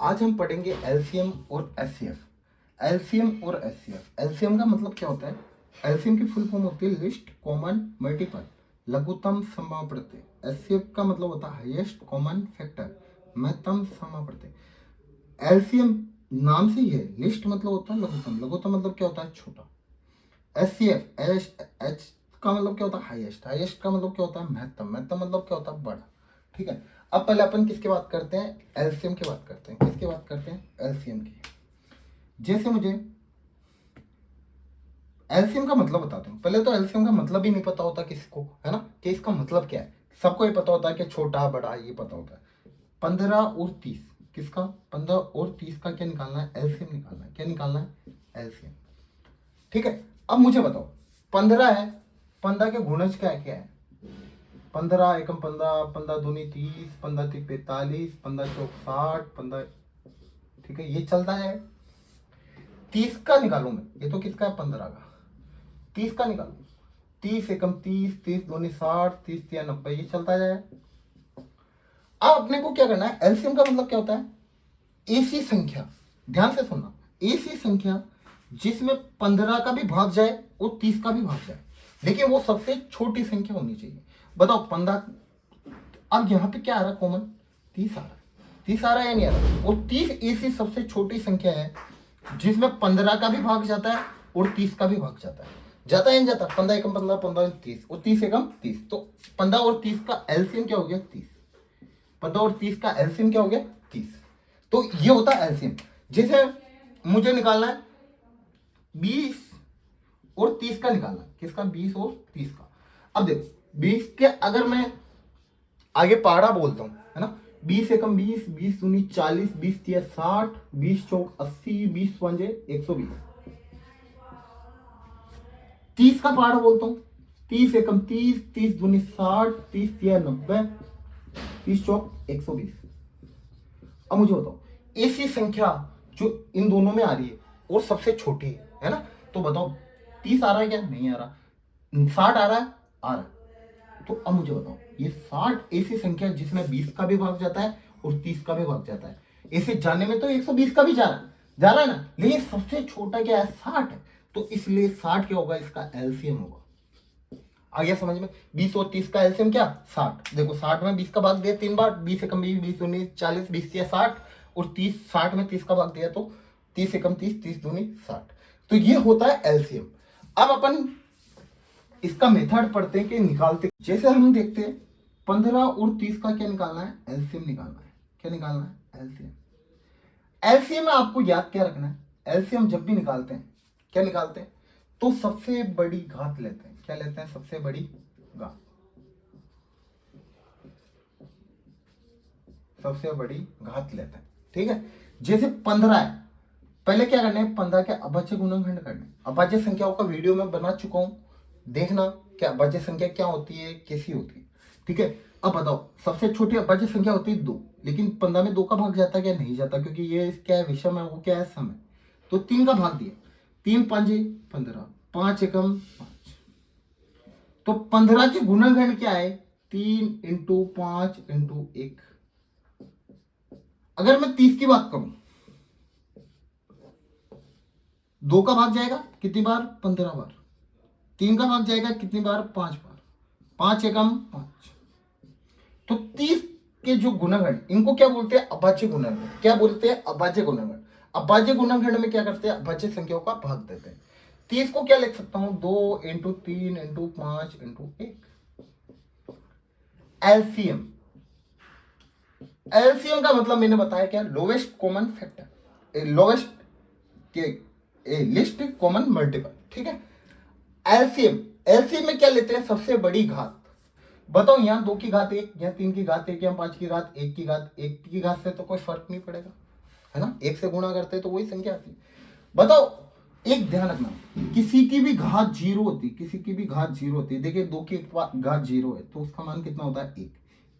आज हम पढ़ेंगे एलसीएम और एचसीएफ। एलसीएम और एचसीएफ। एलसीएम का मतलब क्या होता है? एलसीएम की फुल फॉर्म होती है लिस्ट कॉमन मल्टीपल, लघुत्तम समापवर्ती। एचसीएफ का मतलब होता है हाईएस्ट कॉमन फैक्टर, महत्तम समापवर्ती। एलसीएम नाम से ही है, लिस्ट मतलब होता है लघुत्तम, लघुत्तम मतलब क्या होता है? छोटा। एचसीएफ एच का मतलब क्या होता है? हाईएस्ट, हाईएस्ट का मतलब क्या होता है? महत्तम, महत्तम मतलब क्या होता है? बड़ा। ठीक है, अब पहले अपन किसकी बात करते हैं? एलसीएम की बात करते हैं। किसकी बात करते हैं? एलसीएम की। जैसे मुझे एलसीएम का मतलब बताता हूँ। पहले तो एलसीएम का मतलब ही नहीं पता होता किसको, है ना, कि इसका मतलब क्या है। सबको ये पता होता है कि छोटा बड़ा, ये पता होता है। 15 और 30 किसका? 15 और 30 का क्या निकालना है? एलसीएम निकालना है। क्या निकालना है? एलसीएम। ठीक है, अब मुझे बताओ 15 है, 15 के गुणज क्या है? क्या है? 15 एकम 15, 15 दूनी 30, 15 तीन 45, 15 चौक 60, 15। ठीक है, ये चलता है। 30 का निकालू मैं, ये तो किसका है? 15 का। 30 का निकालू, 30 एकम 30, 30 दूनी 60, 30 तिया 90, ये चलता जाए। अब अपने को क्या करना है? एलसीएम का मतलब क्या होता है? ऐसी संख्या, ध्यान से सुनना, ऐसी संख्या जिसमें 15 का भी भाग जाए और 30 का भी भाग जाए, लेकिन वो सबसे छोटी संख्या होनी चाहिए। बताओ 15, अब यहाँ पे क्या आ रहा है? कॉमन 30 आ रहा है। 30 आ रहा है या नहीं आ रहा? और 30 ऐसी सबसे छोटी संख्या है जिसमें 15 का भी भाग जाता है और 30 का भी भाग जाता है। जाता है नहीं जाता? 15 एकम 15, 15 30 और 30 एकम 30, तो 15 और 30 का एलसीएम क्या हो गया? 30। 15 और 30 का एलसीएम क्या हो गया? 30। तो ये होता है एलसीएम। जैसे मुझे निकालना है 20 और 30 का निकालना है। किसका? 20 और 30 का। अब देखो 20 के अगर मैं आगे पहाड़ा बोलता हूं, है ना, 20 एकम 20, 20 दूनी 40, 20 तिया 60, 20 चौक 80, 20 पंजे 120। 30 का पहाड़ा बोलता हूँ, 30 एकम 30, 30 दूनी 60, 30 तिया 90, 30 चौक 120। अब मुझे बताओ ऐसी संख्या जो इन दोनों में आ रही है और सबसे छोटी है ना, तो बताओ 30 आ रहा है क्या? नहीं आ रहा। 60 आ रहा है? आ रहा है। तो अब मुझे बताओ ये 60 ऐसी संख्या जिसमें 20 का भी भाग जाता है और 30 का भी भाग जाता है। ऐसे जाने में तो 120 का भी जा रहा है ना, लेकिन सबसे छोटा क्या है? 60 है। तो इसलिए 60 क्या होगा? इसका एलसीएम होगा। आ गया समझ में? 20 और 30 का एलसीएम क्या? 60। देखो 60 में 20 का भाग दिया 3 बार, 20 एकम 20, 20 दूनी 40, 20 या 60, और 30 60 में 30 का भाग दिया तो 30 एकम 30, 30 दूनी 60। तो ये होता है एलसीएम। अब अपन इसका मेथड पढ़ते हैं कि निकालते। जैसे हम देखते हैं 15 और 30 का क्या निकालना है? एलसीएम निकालना है। क्या निकालना है? एलसीएम। एलसीएम में आपको याद क्या रखना है? एलसीएम जब भी निकालते हैं, क्या निकालते हैं? तो सबसे बड़ी घात लेते हैं। क्या लेते हैं? सबसे बड़ी घात। सबसे बड़ी घात लेते हैं। ठीक है, जैसे 15 है, पहले क्या करना है? 15 के अभाज्य गुणनखंड करने। अभाज्य संख्याओं का वीडियो मैं बना चुका हूं, देखना क्या अभाज्य संख्या क्या होती है, कैसी होती है। ठीक है, अब बताओ सबसे छोटी अभाज्य संख्या होती है 2, लेकिन 15 में 2 का भाग जाता है क्या? नहीं जाता, क्योंकि ये क्या है? विषम है, वो क्या है? सम है। तो 3 का भाग दिया, 3 पांचे 15, 5 एकम 5। तो 15 के गुणनखंड क्या है? 3 इंटू 5 इंटू 1। अगर मैं 30 की बात करूं, 2 का भाग जाएगा कितनी बार? 15 बार। 3 का भाग जाएगा कितनी बार? 5 बार। 5 एकम 5। तो 30 के जो गुणनखंड, इनको क्या बोलते हैं? अभाज्य गुणनखंड। क्या बोलते हैं? अभाज्य गुणनखंड। अभाज्य गुणनखंड में क्या करते हैं? अभाज्य संख्याओं का भाग देते हैं। 30 को क्या लिख सकता हूं? 2 into 3 into 5 into 1। LCM. LCM का मतलब मैंने बताया क्या? लोवेस्ट कॉमन फैक्टर, लोवेस्ट के लिस्ट कॉमन मल्टीपल। ठीक है, एलसीएम। एलसीएम में क्या लेते हैं? सबसे बड़ी घात। बताओ यहाँ 2 की घात 1, यहाँ 3 की घात 1, यहाँ 5 की घात 1 की घात 1 की घात से तो कोई फर्क नहीं पड़ेगा, है ना, 1 से गुणा करते तो वही संख्या आती है। बताओ, एक ध्यान रखना, किसी की भी घात 0 होती, किसी की भी घात 0 होती। देखिए 2 की घात 0 है तो उसका मान कितना होता है? 1।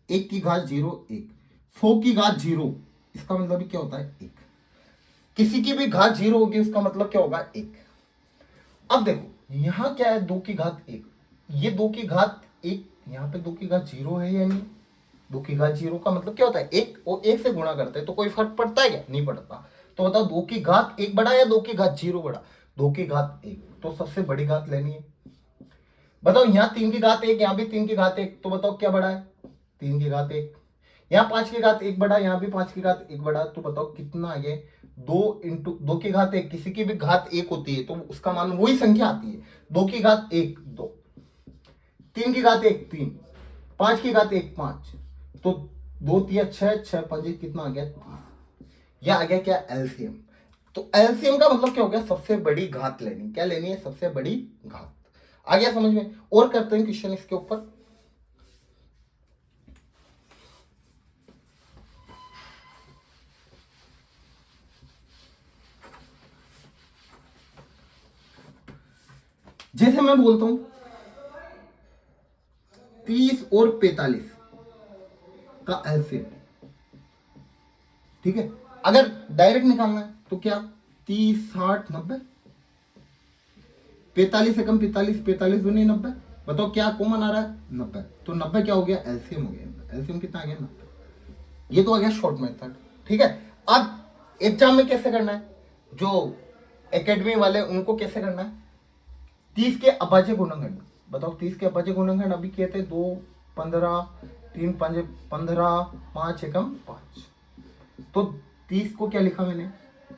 1 की घात 0 1। 100 की घात 0, इसका मतलब भी क्या होता है? 1। किसी की भी घात 0 होगी, उसका मतलब क्या होगा? 1। अब देखो यहां क्या है? 2 की घात 1, ये 2 की घात 1, यहां पे 2 की घात 0 है या नहीं? 2 की घात 0 का मतलब क्या होता है, एक और एक से गुणा करते हैं तो कोई फर्क पड़ता है क्या, नहीं पड़ता। तो बताओ 2 की घात 1 बड़ा या 2 की घात 0 बड़ा, 2 की घात 1, तो सबसे बड़ी घात लेनी है। बताओ यहाँ 3 की घात 1, यहाँ भी 3 की घात 1, तो बताओ क्या बड़ा है, 3 की घात 1। यहाँ 5 की घात 1 बड़ा, यहाँ भी 5 की घात 1 बड़ा, तो बताओ कितना आ गया, 2 की घात 1, किसी की भी घात 1 होती है तो उसका मान वही संख्या आती है, 2 की घात 1 2, 3 की घात 1 3, 5 की घात 1 5, तो 2 तिया 6, 6 5 कितना आ गया 30। यह आ गया क्या, एलसीएम। तो एलसीएम का मतलब क्या हो गया, सबसे बड़ी घात लेनी, क्या लेनी है, सबसे बड़ी घात। आ गया समझ में। और करते हैं क्वेश्चन इसके ऊपर। जैसे मैं बोलता हूं 30 और 45 का एलसीएम, ठीक है। अगर डायरेक्ट निकालना है तो क्या, 30 60 90, 45 एकम 45, 45 दूनी 90, बताओ क्या कॉमन आ रहा है 90, तो 90 क्या हो गया, एलसीएम हो गया। एलसीएम कितना आ गया 90। ये तो आ गया शॉर्ट मेथड, ठीक है। अब एग्जाम में कैसे करना है, जो एकेडमी वाले उनको कैसे करना है, 30 के अभाज्य गुणनखंड, बताओ 30 के अभाज्य गुणनखंड अभी किए थे, 2 15 3 5 15, 5 एकम 5, तो 30 को क्या लिखा मैंने,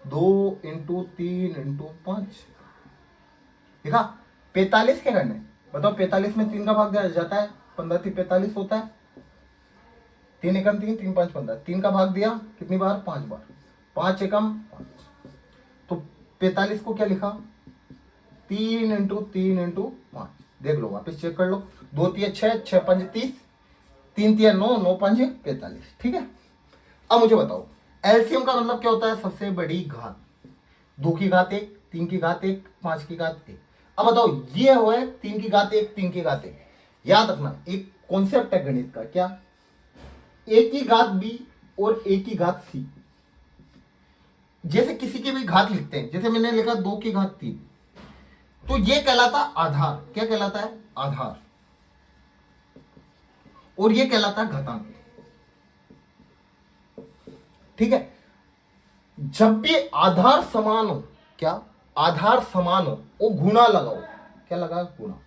2 इंटू 3 इंटू 5 लिखा। 45 क्या करना है, बताओ 45 में 3 का भाग दिया जाता है, 15 3 45 होता है, 3 एकम 3 3 5 15, 3 का भाग दिया कितनी बार, 5 बार, 5 एकम 5, तो 45 को क्या लिखा, 3 इंटू 3 इंटू 5, देख लो वापस चेक कर लो, 2 तिया 6, 6 5 30, 3 तिया 9, 9 5 45, ठीक है। अब मुझे बताओ एलसीएम का मतलब क्या होता है, सबसे बड़ी घात, 2 की घात 1, 3 की घात 1, 5 की घात 1। अब बताओ ये हुआ है 3 की घात 1, 3 की घात 1, याद रखना एक कॉन्सेप्ट है गणित का, क्या, ए की घात बी और ए की घात सी, जैसे किसी की भी घात लिखते हैं, जैसे मैंने लिखा 2 की घात 3, तो ये कहलाता आधार, क्या कहलाता है, आधार, और ये कहलाता है घातांक, ठीक है। जब भी आधार समान हो, क्या, आधार समान हो, वो गुणा लगाओ, क्या लगा, गुणा,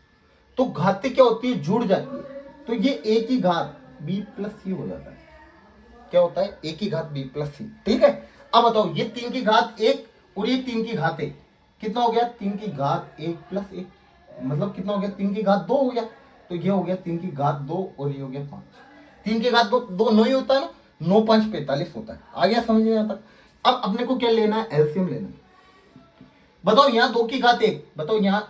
तो घाती क्या होती है, जुड़ जाती है, तो ये ए की घात बी प्लस सी हो जाता है, क्या होता है, ए की घात बी प्लस सी, ठीक है। अब बताओ ये 3 की घात 1 और ये 3 की घात 1, कितना हो गया, 3 की घात 1 प्लस 1, मतलब कितना हो गया, 3 की घात 2 हो गया, तो ये हो गया 3 की घात 2 और ये हो गया 5, 3 की घात 2 2 9 ही होता है ना, 9 5 45 होता है। आ गया समझ में, यहाँ तक। अब अपने को क्या लेना है, एलसीएम लेना है। बताओ यहाँ 2 की घात 1, बताओ यहाँ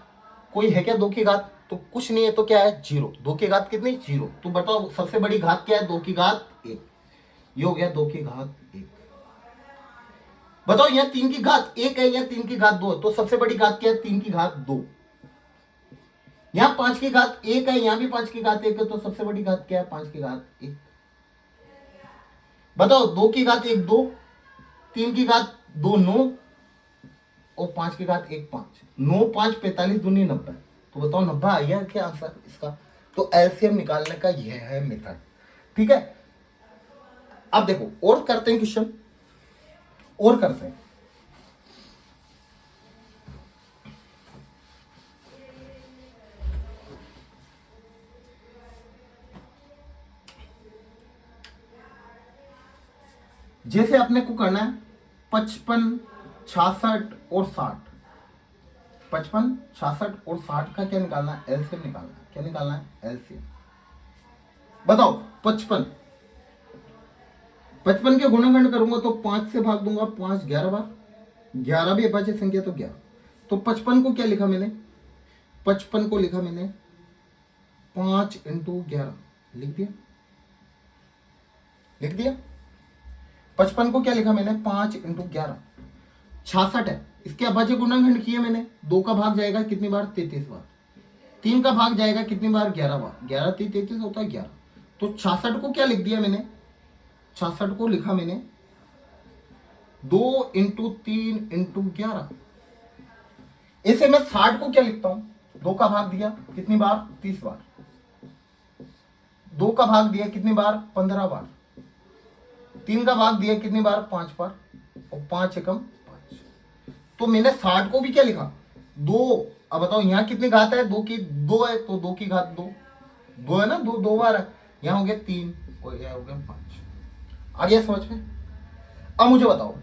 कोई है क्या 2 की घात, तो कुछ नहीं है, तो क्या है 0, 2 की घात कितनी 0, तो बताओ सबसे बड़ी घात क्या है, 2 की घात 1, ये हो गया 2 की घात 1। बताओ यहाँ 3 की घात 1 है, यहाँ 3 की घात 2, तो सबसे बड़ी घात क्या है, 3 की घात 2। यहाँ 5 की घात 1 है, यहाँ भी 5 की घात 1 है, तो सबसे बड़ी घात क्या है, 5 की घात 1। बताओ 2 की घात 1 2, 3 की घात 2 9, और 5 की घात 1 5, 9 5 45 दूनी 90, तो बताओ 90 आ गया क्या आंसर इसका। तो एलसीएम निकालने का यह है मेथड, ठीक है। अब देखो और करते हैं क्वेश्चन, और करते हैं। जैसे अपने को करना है 55 66 और 60, 55 66 और 60 का क्या निकालना है, एलसीएम निकालना है, क्या निकालना है, एलसीएम। बताओ 55 55 के गुणनखंड करूंगा तो 5 से भाग दूंगा, 5 11 बार, 11 भी अभाज्य संख्या तो 11, तो 55 को क्या लिखा मैंने, 55 को लिखा मैंने 5 इंटू 11, लिख दिया, लिख दिया। 55 को क्या लिखा मैंने, 5 इंटू 11, 66 है, इसके अभाज्य गुणनखंड किए मैंने, 2 का भाग जाएगा कितनी बार, 33 बार, 3 का भाग जाएगा कितनी बार, 11 बार, 11 3 33 होता है 11, तो 66 को क्या लिख दिया मैंने, 66 को लिखा मैंने 2 इंटू 3 इंटू 11। ऐसे मैं 60 को क्या लिखता हूं, 2 का भाग दिया कितनी बार, 30 बार, 2 का भाग दिया कितनी बार? 15 बार। 3 का भाग दिया कितनी बार? 5 बार। और 5 एकम 5। तो मैंने 60 को भी क्या लिखा? 2। अब बताओ यहाँ कितनी घात है? 2 की 2 है तो 2 की घात 2। 2 है ना, 2 बार है। यहाँ हो गया 3 और यहाँ हो गया 5। आ गया समझ में? अब मुझे बताओ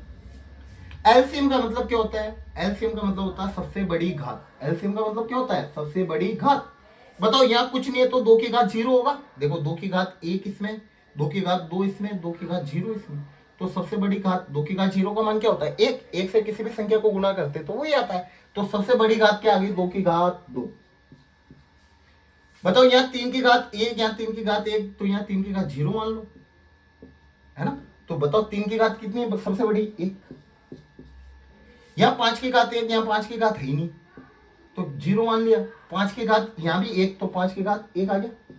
एलसीएम का मतलब क्या होता है? एलसीएम का मतलब होता है सबसे बड़ी घात। एलसीएम का मतलब क्या होता है? सबसे बड़ी घात। बताओ यहाँ कुछ नहीं है तो 2 की घात 0 होगा। देखो 2 की घात 1 इसमें, 2 की घात 2 इसमें, 2 की घात 0 इसमें। तो सबसे बड़ी घात 2 की घात 0 का मान क्या होता है? 1। 1 से किसी भी संख्या को गुणा करते तो वही आता है। तो सबसे बड़ी घात क्या आ गई? 2 की घात 2। बताओ यहाँ 3 की घात 1, यहाँ 3 की घात 1, तो यहाँ 3 की घात 0 मान लो, है ना? तो बताओ 3 की घात कितनी है सबसे बड़ी? 1। यहाँ 5 की घात 1, यहाँ 5 की घात है ही नहीं तो 0 मान लिया। 5 की घात यहाँ भी 1 तो 5 की घात 1 आ गया।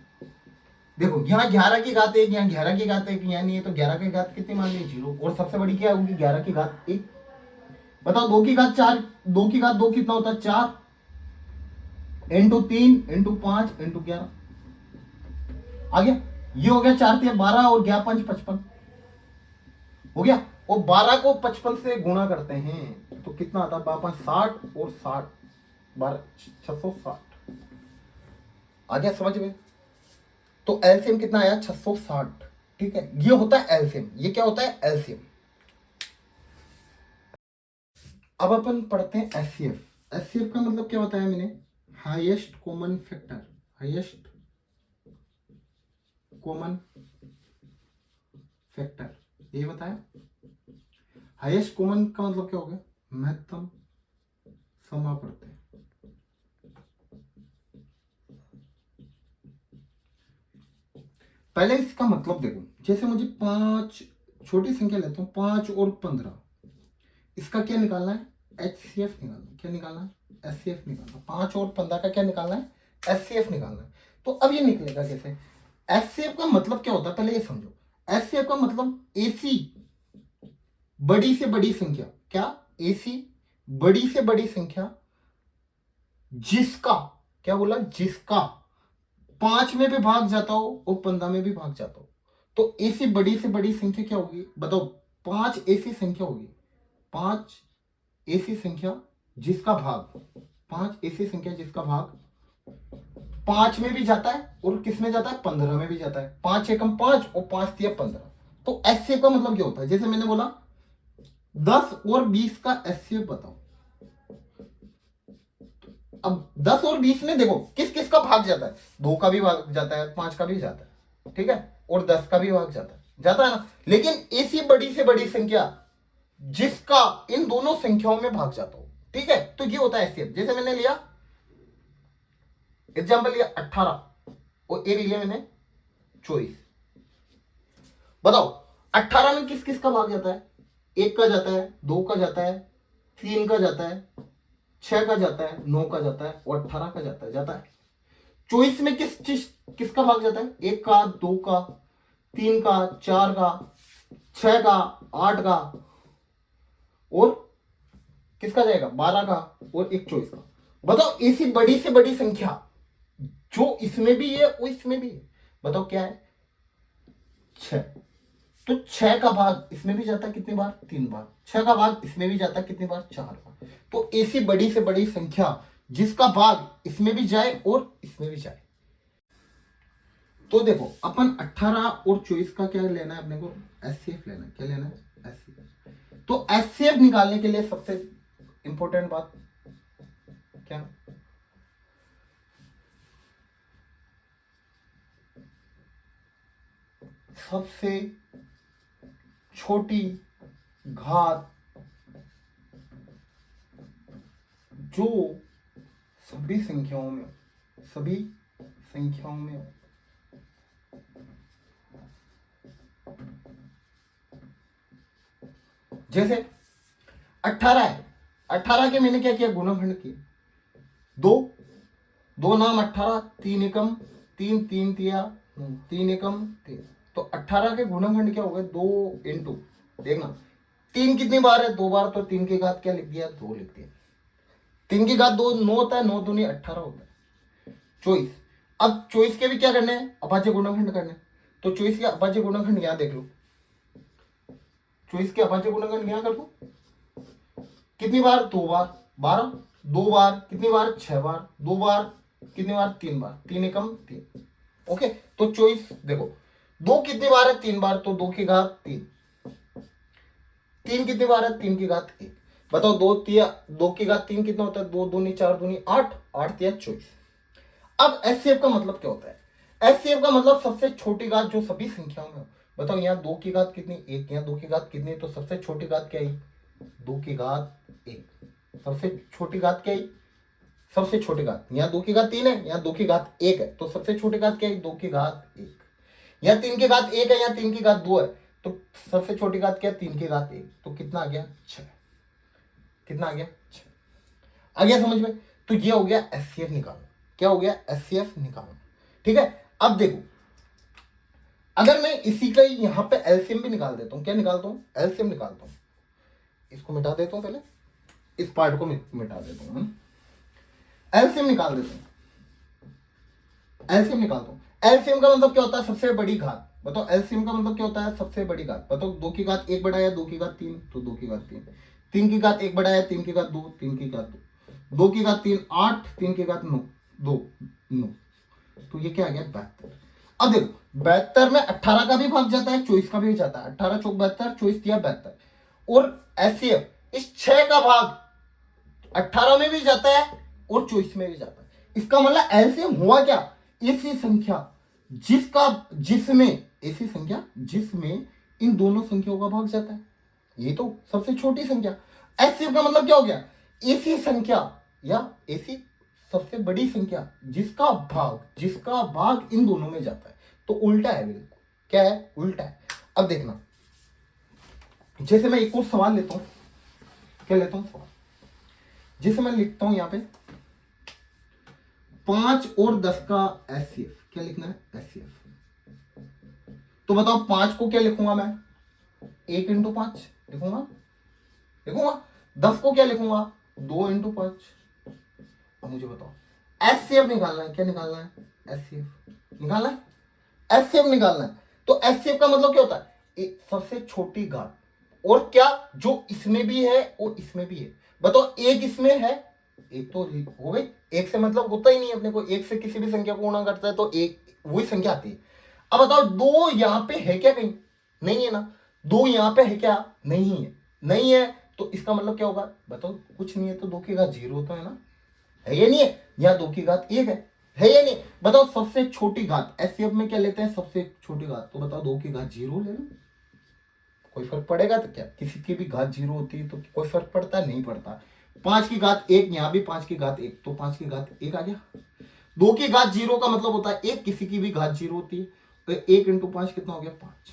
देखो यहाँ 11 की घात 1, यहाँ 11 की घात 1, यहाँ नहीं है तो 11 की घात कितनी मान ली? 0। और सबसे बड़ी क्या होगी? 11 की घात 1। बताओ 2 की घात 4, 2 की घात 2 कितना होता है? 4 इंटू 3 इंटू 5 इंटू 11 आ गया। ये हो गया 4 3 12 और 11 5 55 हो गया। और 12 को 55 से गुणा करते हैं तो कितना आता है? 5 60 और 60 12 660 आ गया समझ में? तो एलसीएम कितना आया? 660। ठीक है, ये होता है एलसीएम। ये क्या होता है? एलसीएम। अब अपन पढ़ते हैं एचसीएफ। एचसीएफ का मतलब क्या बताया मैंने? Highest common factor. Highest common factor ये बताया। हाईएस्ट कॉमन का मतलब क्या हो गया? महत्तम समापवर्ती। पहले इसका मतलब देखो, जैसे मुझे 5 छोटी संख्या लेता हूं, 5 और 15, इसका क्या निकालना है? एचसीएफ निकालना। क्या निकालना है? एचसीएफ निकालना। 5 और 15 का क्या निकालना है? एचसीएफ निकालना है। तो अब ये निकलेगा कैसे? एचसीएफ का मतलब क्या होता है पहले ये समझो। एचसीएफ का मतलब एसी बड़ी से बड़ी संख्या। क्या? एसी बड़ी से बड़ी संख्या जिसका, क्या बोला? जिसका 5 में भी भाग जाता हो और 15 में भी भाग जाता हो। तो ऐसी बड़ी से बड़ी संख्या क्या होगी? बताओ। 5 ऐसी संख्या होगी, 5 ऐसी संख्या जिसका भाग, 5 ऐसी संख्या जिसका भाग 5 में भी जाता है और किस में जाता है? 15 में भी जाता है। 5 एकम 5 और 5 तिया 15। तो एचसीएफ का मतलब क्या होता है? जैसे मैंने बोला 10 और 20 का एचसीएफ बताओ। अब 10 और 20 में देखो किस किस का भाग जाता है? 2 का भी भाग जाता है, 5 का भी जाता है, ठीक है, और 10 का भी भाग जाता है ना। लेकिन ऐसी बड़ी से बड़ी संख्या जिसका इन दोनों संख्याओं में भाग जाता हो, ठीक है, तो ये होता है एचसीएफ। जैसे मैंने लिया एग्जाम्पल लिया 18 और एक लिया मैंने 24। बताओ 18 में किस किस का भाग जाता है? 1 का जाता है, 2 का जाता है, 3 का जाता है, 6 का जाता है, 9 का जाता है और 18 का जाता है। 24 में किसका भाग जाता है? 1 का, 2 का, 3 का, 4 का, 6 का, 8 का और किसका जाएगा? 12 का और एक 24 का। बताओ ऐसी बड़ी से बड़ी संख्या जो इसमें भी है और इसमें भी है, बताओ क्या है? 6। तो 6 का भाग इसमें भी जाता है कितनी बार? 3 बार। 6 का भाग इसमें भी जाता है कितनी बार? 4 बार। तो ऐसी बड़ी से बड़ी संख्या जिसका भाग इसमें भी जाए और इसमें भी जाए। तो देखो अपन 18 और 24 का क्या लेना है अपने को? एचसीएफ लेना है। क्या लेना है? एचसीएफ। तो एचसीएफ निकालने के लिए सबसे इंपॉर्टेंट बात क्या? सबसे छोटी घात जो सभी संख्याओं में जैसे 18 है, 18 के मैंने क्या किया? गुणनखंड किया। 2 नाम 18, 3 एकम 3, 3 तिया 3 एकम 3। तो 18 के गुणनखंड क्या हो गए? 2 इंटू, देखना 3 कितनी बार है? 2 बार। तो 3 की घात क्या लिख दिया? 2 लिख दिया। 3 की घात 2 9 होता है, 9 दूनी 18 होता है। 24। अब चॉइस के भी क्या करने हैं, अभाज्य गुणनखंड करने हैं। तो चॉइस के अभाज्य गुणनखंड यहां देख लो, चॉइस के अभाज्य गुणनखंड यहां कर दो, कितनी बार, 2 बार, 12, 2 बार कितनी बार, 6 बार, 2 बार कितनी बार, 3 बार, 3 एकम 3। ओके, तो चॉइस देखो, 2 कितनी बार है, 3 बार, तो 2 की घात 3, 3 कितनी बार है, 3 की घात 1। बताओ 2 की घात 3 कितना होता है, 2 दूनी 4 दूनी 8, 8 तिया 24। अब एचसीएफ का मतलब क्या होता है, एचसीएफ का मतलब सबसे छोटी घात जो सभी संख्याओं में हो। बताओ यहाँ 2 की घात कितनी, 1, यहाँ 2 की घात कितनी, तो सबसे छोटी घात क्या है, 2 की घात 1। सबसे छोटी घात क्या है, सबसे छोटी घात, यहाँ 2 की घात 3 है, यहाँ 2 की घात 1 है, तो सबसे छोटी घात क्या है, 2 की घात 1। यहाँ 3 की घात 1 है, यहाँ 3 की घात 2 है, तो सबसे छोटी घात क्या है, 3 की घात 1, तो कितना आ गया, 6। कितना आ गया, 6। आ गया समझ में। तो ये हो गया एचसीएफ निकालना। क्या हो गया, एचसीएफ निकालना। ठीक है, अब देखो, अगर मैं इसी का यहां पे एलसीएम भी निकाल देता हूं, क्या निकालता हूं, एलसीएम निकालता हूं। इसको मिटा देता हूं, पहले इस पार्ट को मिटा देता हूं, एलसीएम निकाल देता हूं, एलसीएम निकालता हूं। एलसीएम का मतलब क्या होता है, सबसे बड़ी घात। बताओ एलसीएम का मतलब क्या होता है, सबसे बड़ी घात। बताओ 2 की घात 1 बढ़ाया 2 की घात 3, तो 2 की घात 3, 3 की घात 1 बढ़ाया 3 की घात 2, 3 की घात 2, 2 की घात 3 8, 3 की घात 9, 2 9, तो ये क्या आ गया, 72। अब देखो 72 में 18 का भी भाग जाता है, 24 का भी जाता है, 18 चौक 72, 24 दिया 72, और एचसीएफ इस 6 का भाग 18 में भी जाता है और 24 में भी जाता है। इसका मतलब एलसीएम हुआ क्या, ऐसी संख्या जिसमें इन दोनों संख्याओं का भाग जाता है, ये तो सबसे छोटी संख्या। एचसीएफ का मतलब क्या हो गया, ऐसी संख्या या ऐसी सबसे बड़ी संख्या जिसका भाग इन दोनों में जाता है। तो उल्टा है बिल्कुल, क्या है, उल्टा है। अब देखना, जैसे मैं एक और सवाल लेता हूं, क्या लेता हूं सवाल, जैसे मैं लिखता हूं यहां पे 5 और 10 का एचसीएफ, क्या लिखना है, एचसीएफ। तो बताओ 5 को क्या लिखूंगा मैं, 1 × 5 लिखूंगा। 10 को क्या लिखूंगा, 2 × 5। अब मुझे बताओ एचसीएफ निकालना है, क्या निकालना है, एचसीएफ निकालना है, एचसीएफ निकालना है। तो एचसीएफ का मतलब क्या होता है, सबसे छोटी घात, और क्या जो इसमें भी है और इसमें भी है। बताओ एक इसमें है, एक तो हो गई, एक से मतलब होता ही नहीं अपने को, एक से किसी भी संख्या को गुणा करता है तो एक वही संख्या आती है। अब बताओ 2 यहां पे है क्या, कहीं नहीं है ना, 2 यहां पे है क्या, नहीं है, तो इसका मतलब क्या होगा, बताओ कुछ नहीं है, तो 2 की घात 0 तो है ना, है ये नहीं है, यहाँ 2 की घात 1 है ये नहीं। बताओ सबसे छोटी घात, एचसीएफ में क्या लेते हैं, सबसे छोटी घात, तो बताओ 2 की घात 0 ले लो, कोई फर्क पड़ेगा, तो क्या किसी की भी घात 0 होती है तो कोई फर्क पड़ता है, नहीं पड़ता। 5 की घात 1, यहाँ भी 5 की घात 1, तो 5 की घात 1 आ गया। 2 की घात 0 का मतलब होता है एक, किसी की भी घात 0 होती है, तो 1 × 5 कितना हो गया, 5।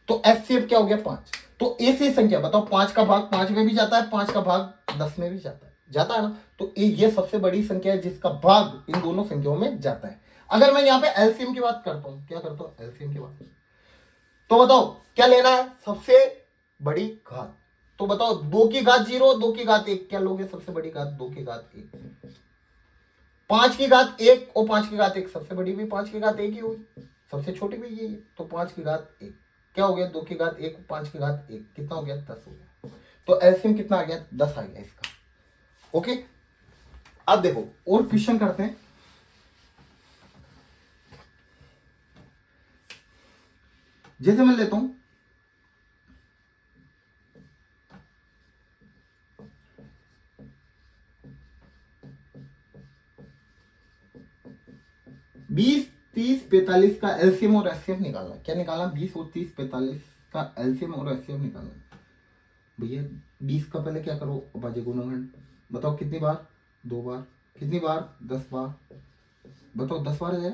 तो एचसीएफ क्या हो गया, 5। तो ऐसी संख्या बताओ 5 का भाग 5 में भी जाता है, 5 का भाग 10 में भी जाता है ना, तो ये सबसे बड़ी संख्या है जिसका भाग इन दोनों संख्याओं में जाता है। अगर मैं यहाँ पे एलसीएम की बात करता हूं, क्या करता हूं, एलसीएम की बात, तो बताओ क्या लेना है, सबसे बड़ी घात। तो बताओ 2 की घात 0, 2 की घात 1, क्या लोगे, सबसे बड़ी घात 2 की घात 1। 5 की घात 1 और 5 की घात 1, सबसे बड़ी भी 5 की घात 1 ही होगी, सबसे छोटी भी यही है, तो 5 की घात 1 क्या हो गया, 2 की घात 1 5 की घात 1 कितना हो गया, 10 हो गया। तो एलसीएम कितना आ गया, 10 आ गया इसका। ओके, अब देखो और क्वेश्चन करते हैं। जैसे मैं लेता हूं 20 30 45 का एलसीएम और एचसीएफ निकालना। क्या निकालना, 20 और 30 45 का एलसीएम और एचसीएफ निकालना। भैया 20 का पहले क्या करो, अभाज्य गुणनखंड, बताओ कितनी बार, 2 बार, कितनी बार, 10 बार, बताओ 10 बार है,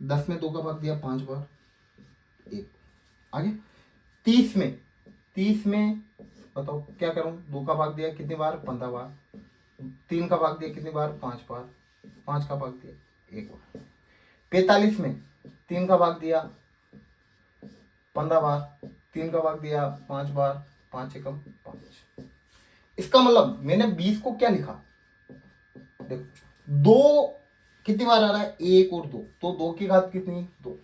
10 में 2 का भाग दिया 5 बार, 1 आगे। 30 में बताओ क्या करूं, 2 का भाग दिया कितनी बार, 15 बार, 3 का भाग दिया कितनी बार, 5 बार, 5 का भाग दिया 1 बार। 45 में 3 का भाग दिया 15 बार, 3 का भाग दिया 5 बार, 5 एकम 5। इसका मतलब मैंने 20 को क्या लिखा, देखो 2 कितनी बार आ रहा है, 1 और 2, तो 2 की घात कितनी, 2।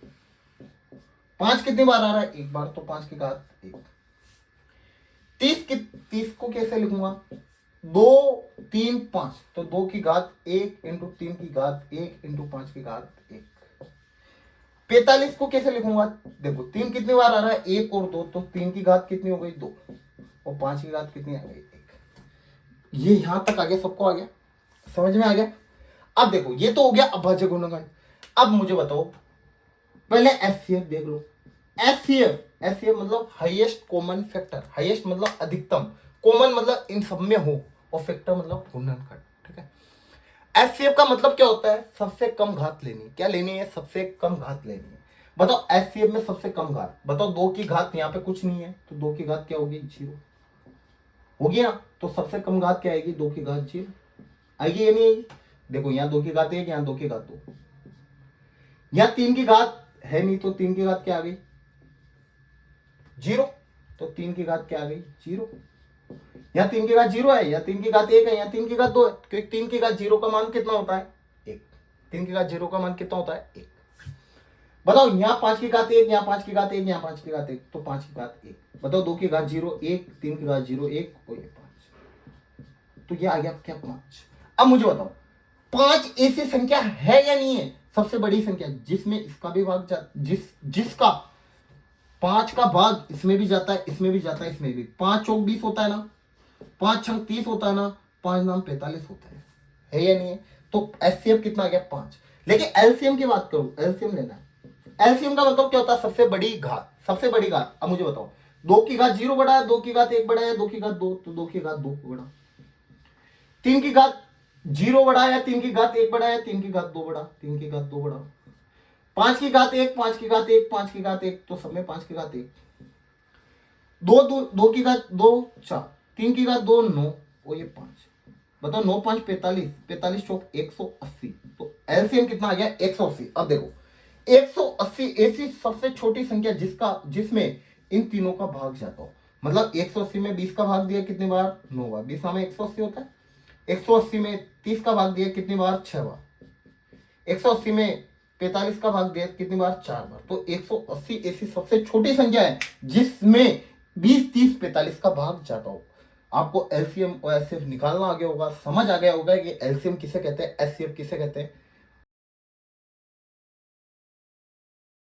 5 कितनी बार आ रहा है, एक बार, तो 5 की घात 1। 30 को कैसे लिखूंगा, 2 3 5, तो 2 की घात 1 इंटू 3 की घात 1 इंटू 5 की घात 1। 45 को कैसे लिखूंगा, देखो 3 कितनी बार आ रहा है, 1 और 2, तो 3 की घात कितनी हो गई, 2, और 5 की घात कितनी आ गई, 1। ये यहां तक आ गया, सबको आ गया, समझ में आ गया। अब देखो ये तो हो गया अभाज्य गुणनखंड। अब मुझे बताओ, पहले एचसीएफ देख लो। एचसीएफ मतलब हाईएस्ट कॉमन फैक्टर, हाईएस्ट मतलब अधिकतम, कॉमन मतलब इन सब में हो, और फैक्टर मतलब गुणनखंड, ठीक है। एचसीएफ का मतलब क्या होता है, सबसे कम घात लेनी। क्या लेनी है, सबसे कम घात लेनी है। बताओ एचसीएफ में सबसे कम घात, बताओ 2 की घात, यहाँ पे कुछ नहीं है, तो 2 की घात क्या होगी, 0 होगी ना। तो सबसे कम घात क्या आएगी, 2 की घात 0 आएगी या नहीं आएगी। देखो यहाँ 2 की घात 1, यहाँ 2 की घात 2, यहाँ 3 की घात है नहीं, तो 3 की घात क्या आ गई, 0। तो 3 की घात क्या आ गई, 0। यहाँ 3 की घात 0 है, या 3 की घात 1 है, या 3 की घात 2 है, क्योंकि 3 की घात 0 का मान कितना होता है, 1। 3 की घात 0 का मान कितना होता है, 1। बताओ यहाँ 5 की घात 1, यहाँ 5 की घात 1, यहाँ 5 की घात 1, तो 5 की घात 1। बताओ 2 की घात 0 1, 3 की घात 0 1, और ये 5, तो ये आ गया क्या, 5। अब मुझे बताओ 5 ऐसी संख्या है या नहीं है, सबसे बड़ी संख्या जिसमें इसका भी भाग जिसका 5 का भाग इसमें भी जाता है, इसमें भी जाता है, इसमें भी। 5 चौक 20 होता है ना, 5 छंग 30 होता है ना, 5 नाम 45 होता है या नहीं है। तो एचसीएफ कितना आ गया, 5। लेकिन एलसीएम की बात करूं, एलसीएम लेना है। एलसीएम का मतलब क्या होता है, सबसे बड़ी घात, सबसे बड़ी घात। अब मुझे बताओ 2 की घात 0 बड़ा है, 2 की घात 1 बड़ा है, 2 की घात 2, तो 2 की घात 2 बड़ा। 3 की घात 0 बड़ा है, 3 की घात 1 बड़ा है, 3 की घात 2 बड़ा, 3 की घात 2 बड़ा। 5 की घात 1, 5 की घात 1, 5 की घात 1, तो सब में 5 की घात 1। 2 की घात 2 4, 3 की घात 2 9, और ये 5। बताओ 9 5 45, 45 चौक 180, तो एलसीएम कितना आ गया, 180। अब देखो 180 ऐसी सबसे छोटी संख्या जिसमें इन तीनों का भाग जाता हो। मतलब 180 में 20 का भाग दिया कितनी बार, 9 बार। 20 में 180 होता है। 180 में 30 का भाग दिया कितनी बार, 6 बार। 180 में 45 का भाग दिया कितनी बार, 4 बार। तो 180 ऐसी सबसे छोटी संख्या है जिसमें 20 30 45 का भाग जाता हो। आपको एलसीएम और एचसीएफ निकालना आ गया होगा, समझ आ गया होगा कि एलसीएम किसे कहते हैं, एचसीएफ किसे कहते हैं।